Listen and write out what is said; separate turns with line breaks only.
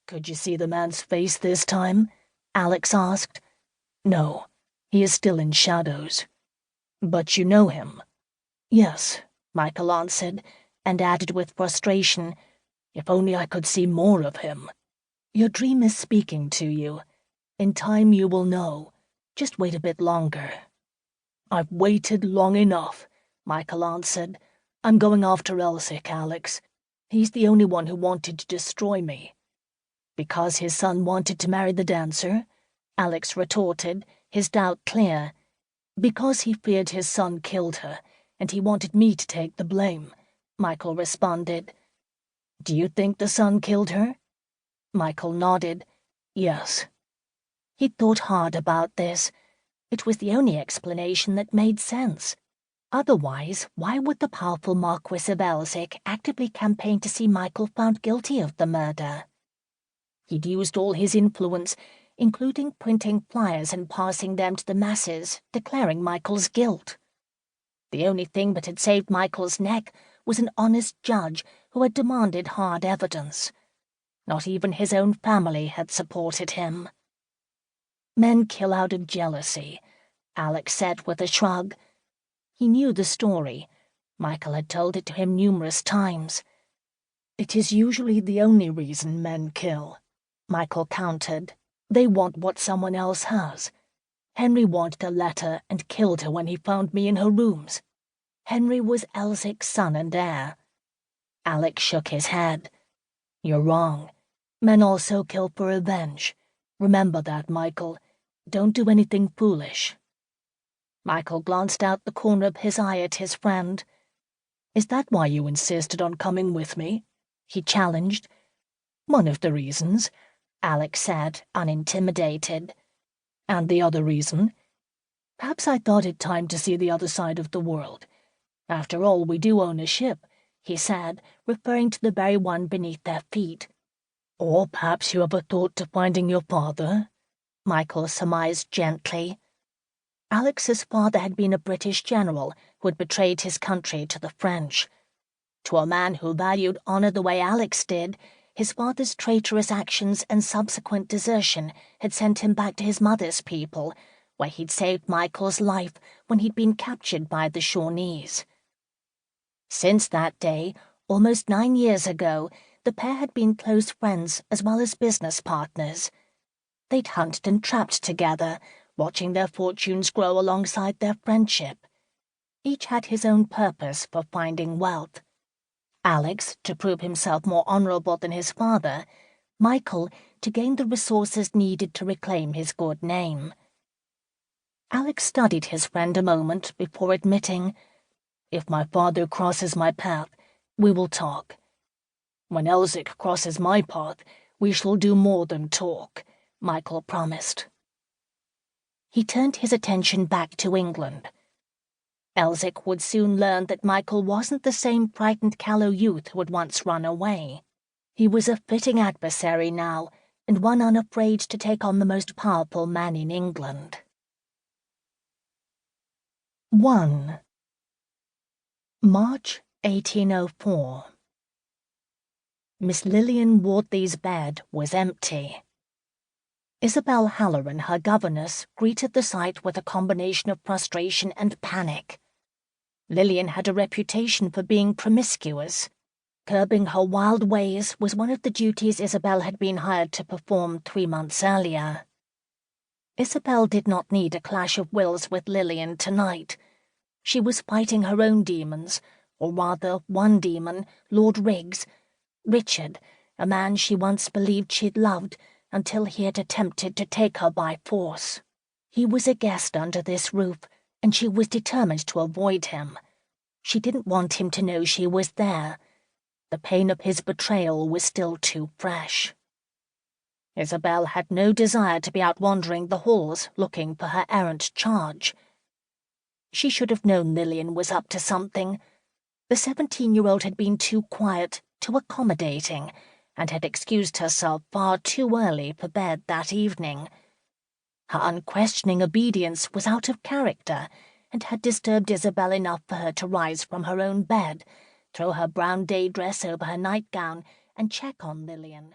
"Could you see the man's face this time?" Alex asked. "No, he is still in shadows." "But you know him?" "Yes," Michael answered, and added with frustration, "If only I could see more of him." "Your dream is speaking to you. In time you will know. Just wait a bit longer." "I've waited long enough," Michael answered. "I'm going after Elsick, Alex. He's the only one who wanted to destroy me." "Because his son wanted to marry the dancer?" Alex retorted, his doubt clear. "Because he feared his son killed her, and he wanted me to take the blame," Michael responded. "Do you think the son killed her?" Michael nodded. "Yes." He thought hard about this. It was the only explanation that made sense. Otherwise, why would the powerful Marquis of Elsick actively campaign to see Michael found guilty of the murder? He'd used all his influence, including printing flyers and passing them to the masses, declaring Michael's guilt. The only thing that had saved Michael's neck was an honest judge who had demanded hard evidence. Not even his own family had supported him. "Men kill out of jealousy," Alex said with a shrug. He knew the story. Michael had told it to him numerous times. "It is usually the only reason men kill," Michael countered. "They want what someone else has. Henry wanted a letter and killed her when he found me in her rooms. Henry was Elsick's son and heir." Alex shook his head. "You're wrong. Men also kill for revenge. Remember that, Michael. Don't do anything foolish." Michael glanced out the corner of his eye at his friend. "Is that why you insisted on coming with me?" he challenged. "One of the reasons," Alex said, unintimidated. "And the other reason?" "Perhaps I thought it time to see the other side of the world. After all, we do own a ship," he said, referring to the very one beneath their feet. "Or perhaps you have a thought to finding your father?" Michael surmised gently. Alex's father had been a British general who had betrayed his country to the French. To a man who valued honor the way Alex did, his father's traitorous actions and subsequent desertion had sent him back to his mother's people, where he'd saved Michael's life when he'd been captured by the Shawnees. Since that day, almost 9 years ago, the pair had been close friends as well as business partners. They'd hunted and trapped together, watching their fortunes grow alongside their friendship. Each had his own purpose for finding wealth. Alex, to prove himself more honorable than his father; Michael, to gain the resources needed to reclaim his good name. Alex studied his friend a moment before admitting, "If my father crosses my path, we will talk. When Elsick crosses my path, we shall do more than talk," Michael promised. He turned his attention back to England. Elsick would soon learn that Michael wasn't the same frightened callow youth who had once run away. He was a fitting adversary now, and one unafraid to take on the most powerful man in England. 1. March 1804. Miss Lillian Wardley's bed was empty. Isabel Halloran, her governess, greeted the sight with a combination of frustration and panic. Lillian had a reputation for being promiscuous. Curbing her wild ways was one of the duties Isabel had been hired to perform 3 months earlier. Isabel did not need a clash of wills with Lillian tonight. She was fighting her own demons, or rather one demon, Lord Riggs, Richard, a man she once believed she'd loved, until he had attempted to take her by force. He was a guest under this roof, and she was determined to avoid him. She didn't want him to know she was there. The pain of his betrayal was still too fresh. Isabel had no desire to be out wandering the halls looking for her errant charge. She should have known Lillian was up to something. The 17-year-old had been too quiet, too accommodating, and had excused herself far too early for bed that evening. Her unquestioning obedience was out of character, and had disturbed Isabel enough for her to rise from her own bed, throw her brown day dress over her nightgown, and check on Lillian.